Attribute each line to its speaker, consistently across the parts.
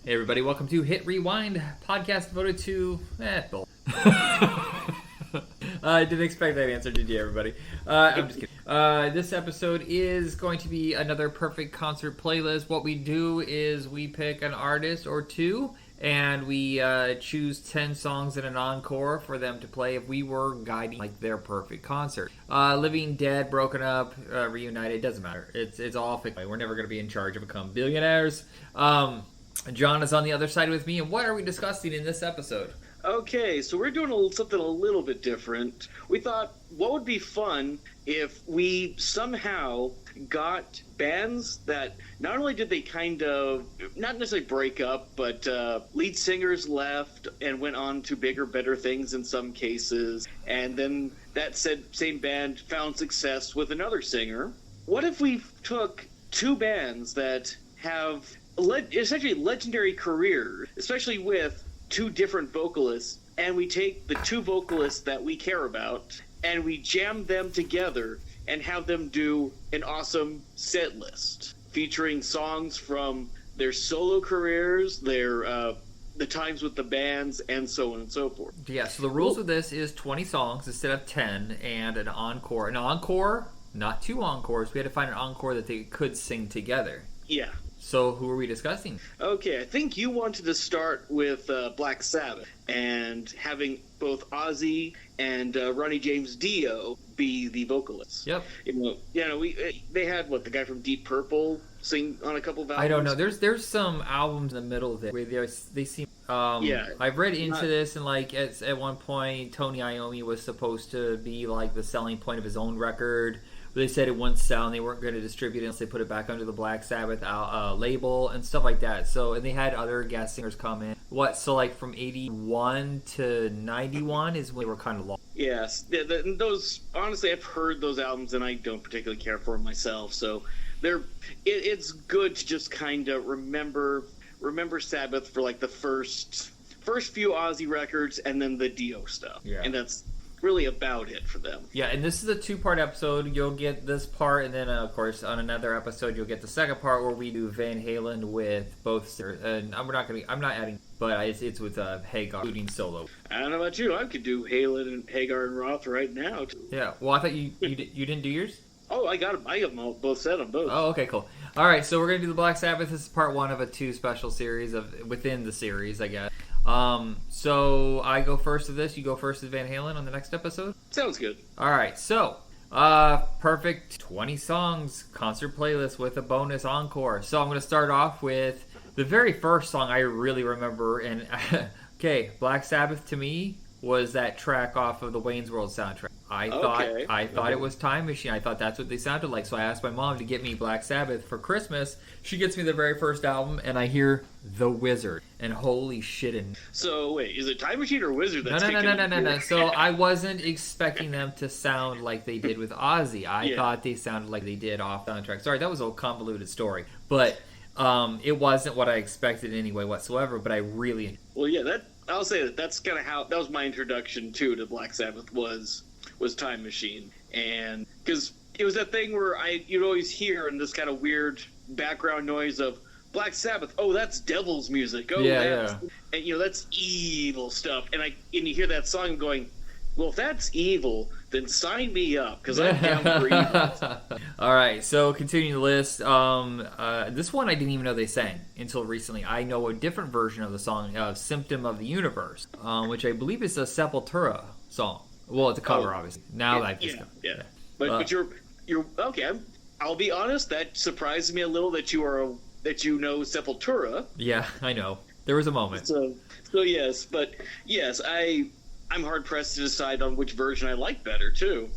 Speaker 1: Hey everybody, welcome to Hit Rewind, podcast devoted to bull. I didn't expect that answer, did you, everybody? I'm just kidding. This episode is going to be another perfect concert playlist. What we do is we pick an artist or two, and we choose 10 songs in an encore for them to play if we were guiding like their perfect concert. Living, dead, broken up, reunited, doesn't matter. It's all fiction. We're never going to be in charge of become billionaires. John is on the other side with me, and what are we discussing in this episode?
Speaker 2: Okay, so we're doing something a little bit different. We thought, what would be fun if we somehow got bands that not only did they kind of, not necessarily break up, but lead singers left and went on to bigger, better things in some cases, and then that same band found success with another singer. What if we took two bands that have essentially legendary careers, especially with two different vocalists, and we take the two vocalists that we care about and we jam them together and have them do an awesome set list featuring songs from their solo careers, their the times with the bands, and so on and so forth.
Speaker 1: Yeah, so the rules of this is 20 songs instead of 10, and an encore. An encore, not two encores. We had to find an encore that they could sing together.
Speaker 2: Yeah.
Speaker 1: So who are we discussing?
Speaker 2: Okay, I think you wanted to start with Black Sabbath and having both Ozzy and Ronnie James Dio be the vocalists.
Speaker 1: Yep.
Speaker 2: They had the guy from Deep Purple sing on a couple of albums.
Speaker 1: I don't know. There's some albums in the middle of it where they seem. I've read into this, and at one point Tony Iommi was supposed to be the selling point of his own record. They said it wouldn't sell, and they weren't going to distribute it unless they put it back under the Black Sabbath label and stuff like that. So, and they had other guest singers come in. From 81 to 91 is when they were kind of long. Yes.
Speaker 2: Those, honestly, I've heard those albums, and I don't particularly care for them myself. So, it's good to just kind of remember Sabbath for the first few Ozzy records, and then the Dio stuff.
Speaker 1: Yeah.
Speaker 2: And that's really about it for them.
Speaker 1: Yeah, and this is a two-part episode. You'll get this part, and then of course on another episode you'll get the second part where we do Van Halen with both. And I'm not adding, but it's with Hagar including solo.
Speaker 2: I don't know about you. I could do Halen and Hagar and Roth right now too.
Speaker 1: Yeah. Well, I thought you didn't do yours.
Speaker 2: Oh, I got them. I have them all, both set on both.
Speaker 1: Oh, okay, cool. All right, so we're gonna do the Black Sabbath. This is part one of a two special series within the series, I guess. So I go first with this. You go first with Van Halen on the next episode.
Speaker 2: Sounds good.
Speaker 1: All right, so perfect 20 songs concert playlist with a bonus encore. So I'm gonna start off with the very first song I really remember, and okay, Black Sabbath to me was that track off of the Wayne's World soundtrack. I thought it was Time Machine. I thought that's what they sounded like. So I asked my mom to get me Black Sabbath for Christmas. She gets me the very first album, and I hear The Wizard, and holy shit!
Speaker 2: So wait, is it Time Machine or Wizard?
Speaker 1: No. So I wasn't expecting them to sound like they did with Ozzy. I thought they sounded like they did off soundtrack. Sorry, that was a convoluted story, but it wasn't what I expected anyway whatsoever. But I really
Speaker 2: I'll say that's kind of how that was my introduction to Black Sabbath was Time Machine, and because it was that thing where you'd always hear in this kind of weird background noise of Black Sabbath. Oh, that's devil's music. Oh,
Speaker 1: yeah.
Speaker 2: And that's evil stuff. And you hear that song going, well, if that's evil, then sign me up because I'm down for evil.
Speaker 1: All right, so continuing the list. This one I didn't even know they sang until recently. I know a different version of the song, "Symptom of the Universe," which I believe is a Sepultura song. Well, it's a cover, obviously. Now that
Speaker 2: yeah. But you're okay. I'll be honest. That surprised me a little that you know Sepultura.
Speaker 1: Yeah, I know. There was a moment.
Speaker 2: So yes, but yes, I'm hard pressed to decide on which version I like better too.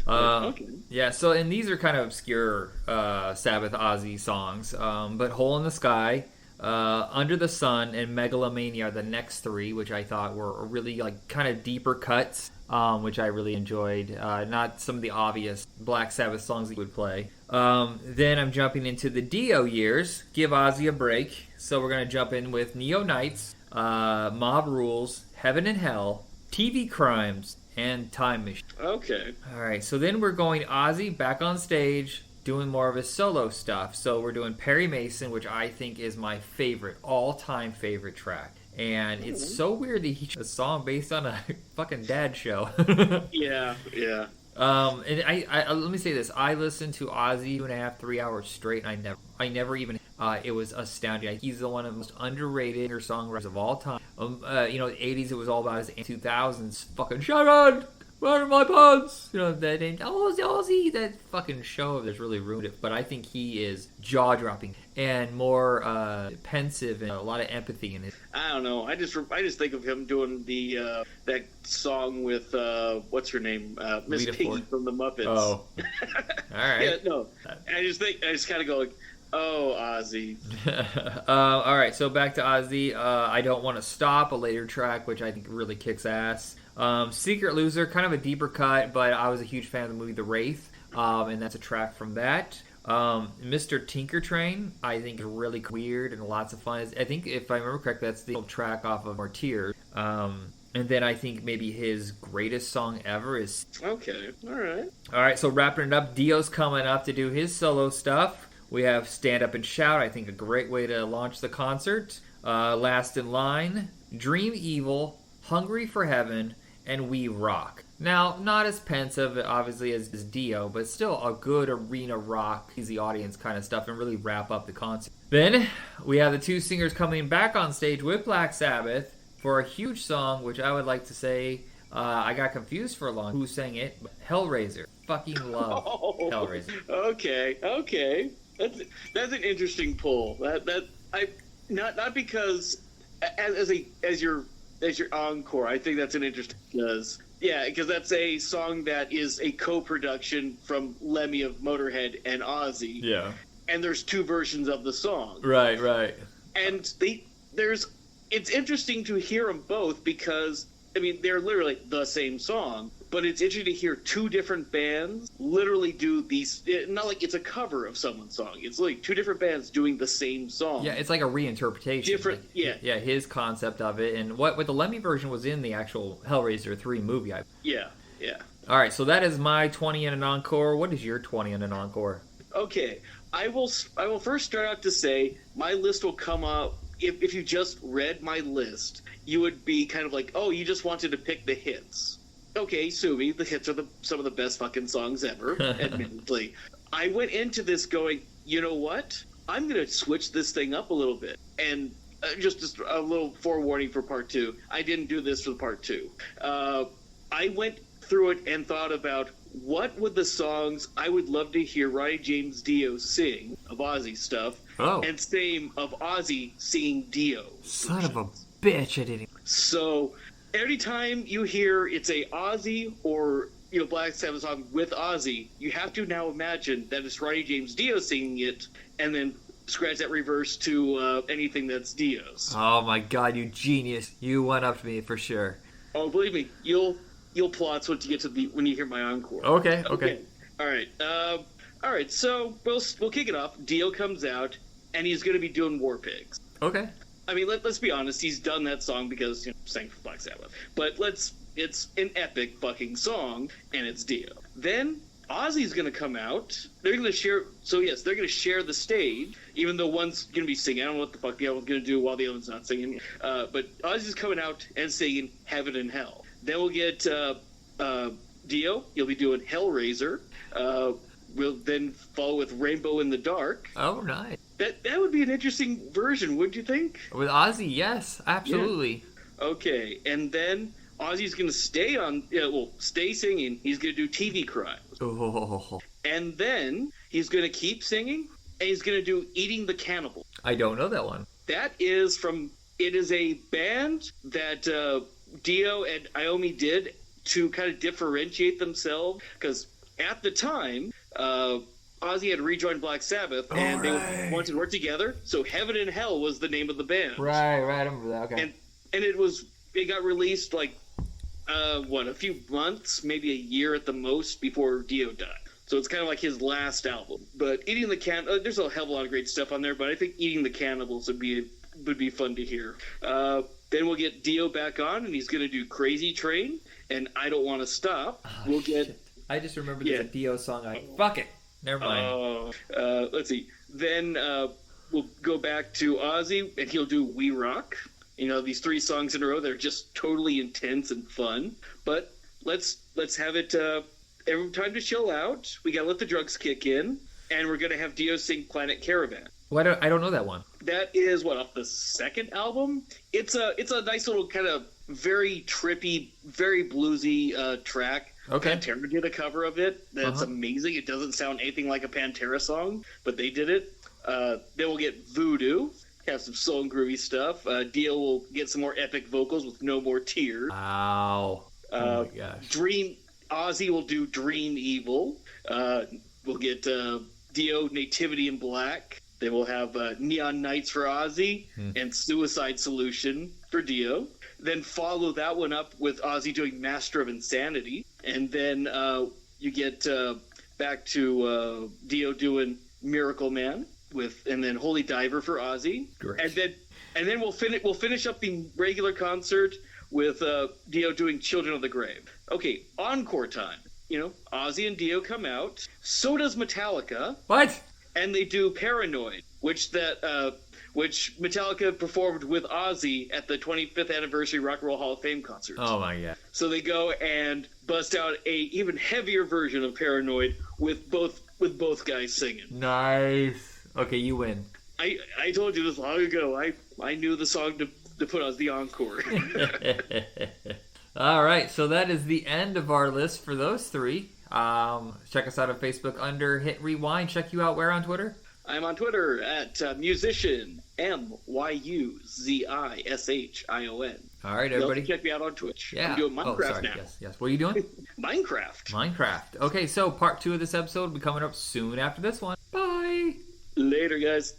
Speaker 2: Okay.
Speaker 1: Yeah. So and these are kind of obscure Sabbath Ozzy songs, but "Hole in the Sky," "Under the Sun," and "Megalomania" are the next three, which I thought were really kind of deeper cuts. Which I really enjoyed. Not some of the obvious Black Sabbath songs that you would play. Then I'm jumping into the Dio years. Give Ozzy a break. So we're going to jump in with Neo Nights, Mob Rules, Heaven and Hell, TV Crimes, and Time Machine.
Speaker 2: Okay.
Speaker 1: All right, so then we're going Ozzy back on stage, doing more of his solo stuff. So we're doing Perry Mason, which I think is my favorite, all-time favorite track. And it's so weird that he chose a song based on a fucking dad show.
Speaker 2: Yeah.
Speaker 1: And I let me say this: I listened to Ozzy 2.5, 3 hours straight, and I never even. It was astounding. He's the one of the most underrated songwriters of all time. You know, the '80s it was all about his 2000s fucking Sharon, where are my pants? You know that ain't Ozzy. That fucking show that's really ruined it. But I think he is jaw dropping and more pensive and a lot of empathy in it.
Speaker 2: I don't know. I just think of him doing the that song with what's her name, Miss
Speaker 1: Lita
Speaker 2: Piggy
Speaker 1: Ford.
Speaker 2: from the Muppets.
Speaker 1: Oh, all right.
Speaker 2: Yeah, no. I just kind of go like, oh, Ozzy.
Speaker 1: All right, so back to Ozzy. I Don't Want to Stop, a later track, which I think really kicks ass. Secret Loser, kind of a deeper cut, but I was a huge fan of the movie The Wraith, and that's a track from that. Mr. Tinker Train, I think is really weird and lots of fun. I think, if I remember correctly, that's the old track off of Martyrs. And then I think maybe his greatest song ever is...
Speaker 2: Okay, all right.
Speaker 1: All right, so wrapping it up, Dio's coming up to do his solo stuff. We have Stand Up and Shout, I think a great way to launch the concert. Last in Line, Dream Evil, Hungry for Heaven, and We Rock. Now, not as pensive, obviously, as Dio, but still a good arena rock, easy audience kind of stuff, and really wrap up the concert. Then, we have the two singers coming back on stage with Black Sabbath for a huge song, which I would like to say, I got confused for a long time who sang it, but Hellraiser. Fucking love Hellraiser.
Speaker 2: Okay. That's an interesting pull. Not because as your encore, I think that's an interesting because that's a song that is a co-production from Lemmy of Motorhead and Ozzy.
Speaker 1: Yeah.
Speaker 2: And there's two versions of the song.
Speaker 1: Right.
Speaker 2: And it's interesting to hear them both because I mean they're literally the same song, but it's interesting to hear two different bands literally do these. Not like it's a cover of someone's song. It's like two different bands doing the same song.
Speaker 1: Yeah, it's like a reinterpretation.
Speaker 2: Different,
Speaker 1: like, yeah, his concept of it, and what the Lemmy version was in the actual Hellraiser 3 movie.
Speaker 2: Yeah.
Speaker 1: All right, so that is my 20 and an encore. What is your 20 and an encore?
Speaker 2: Okay, I will first start out to say my list will come up. If you just read my list, you would be kind of like, oh, you just wanted to pick the hits. Okay, Sumi, the hits are some of the best fucking songs ever, admittedly. I went into this going, you know what? I'm going to switch this thing up a little bit. And just a little forewarning for part 2. I didn't do this for part 2. I went through it and thought about what would the songs I would love to hear Ronnie James Dio sing of Ozzy stuff, and same of Ozzy singing Dio.
Speaker 1: Son of a bitch, I didn't.
Speaker 2: So anytime you hear it's a Ozzy or Black Sabbath song with Ozzy, you have to now imagine that it's Ronnie James Dio singing it, and then scratch that reverse to anything that's Dio's.
Speaker 1: Oh my god, you genius! You went up to me for sure.
Speaker 2: Oh, believe me, you'll plot once you get to when you hear my encore.
Speaker 1: Okay.
Speaker 2: All right. So we'll kick it off. Dio comes out, and he's going to be doing War Pigs.
Speaker 1: Okay.
Speaker 2: I mean, let's be honest. He's done that song because sang for Black Sabbath. But it's an epic fucking song, and it's Dio. Then Ozzy's going to come out. They're going to share. So yes, they're going to share the stage, even though one's going to be singing. I don't know what the fuck the other one's going to do while the other one's not singing. But Ozzy's coming out and singing Heaven and Hell. Then we'll get Dio. He'll be doing Hellraiser. We'll then follow with Rainbow in the Dark.
Speaker 1: Oh, nice.
Speaker 2: That would be an interesting version, wouldn't you think?
Speaker 1: With Ozzy, yes, absolutely.
Speaker 2: Yeah. Okay, and then Ozzy's going to stay singing. He's going to do TV Crimes.
Speaker 1: Oh.
Speaker 2: And then he's going to keep singing, and he's going to do Eating the Cannibal.
Speaker 1: I don't know that one.
Speaker 2: That is it is a band that Dio and Iommi did to kind of differentiate themselves, because at the time, Ozzy had rejoined Black Sabbath, and they wanted to work together, so Heaven and Hell was the name of the band.
Speaker 1: Right, I remember that, okay.
Speaker 2: And it got released a few months, maybe a year at the most, before Dio died. So it's kind of like his last album. But Eating the there's a hell of a lot of great stuff on there, but I think Eating the Cannibals would be fun to hear. Then we'll get Dio back on, and he's going to do Crazy Train and I Don't Want to Stop.
Speaker 1: Shit. I just remembered there's a Dio song. Fuck it. Never mind.
Speaker 2: Let's see. Then we'll go back to Ozzy, and he'll do We Rock. You know, these 3 songs in a row, they're just totally intense and fun. But let's have it every time to chill out. We got to let the drugs kick in. And we're going to have Dio sing Planet Caravan.
Speaker 1: Well, I don't know that one.
Speaker 2: That is, off the 2nd album? It's a nice little kind of very trippy, very bluesy track.
Speaker 1: Okay.
Speaker 2: Pantera did a cover of it. That's amazing. It doesn't sound anything like a Pantera song, but they did it. Then we'll get Voodoo. Have some soul and groovy stuff. Dio will get some more epic vocals with No More Tears.
Speaker 1: Wow. Oh my gosh.
Speaker 2: Ozzy will do Dream Evil. We'll get Dio Nativity in Black. Then we'll have Neon Nights for Ozzy and Suicide Solution for Dio. Then follow that one up with Ozzy doing Master of Insanity. And then you get back to Dio doing Miracle Man. And then Holy Diver for Ozzy.
Speaker 1: Great.
Speaker 2: And then we'll finish up the regular concert with Dio doing Children of the Grave. Okay, encore time. You know, Ozzy and Dio come out. So does Metallica.
Speaker 1: What?
Speaker 2: And they do Paranoid, which Metallica performed with Ozzy at the 25th anniversary Rock and Roll Hall of Fame concert.
Speaker 1: Oh my god! So
Speaker 2: they go and bust out a even heavier version of Paranoid with both guys singing.
Speaker 1: Nice. Okay, you win.
Speaker 2: I told you this long ago. I knew the song to put as the encore.
Speaker 1: All right, so that is the end of our list for those 3. Check us out on Facebook under Hit Rewind. Check you out where on Twitter?
Speaker 2: I'm on Twitter at musician MYUZISHION.
Speaker 1: All right, everybody.
Speaker 2: Check me out on Twitch.
Speaker 1: Yeah.
Speaker 2: I'm doing Minecraft now.
Speaker 1: Yes. What are you doing?
Speaker 2: Minecraft.
Speaker 1: Okay, so part 2 of this episode will be coming up soon after this one. Bye.
Speaker 2: Later, guys.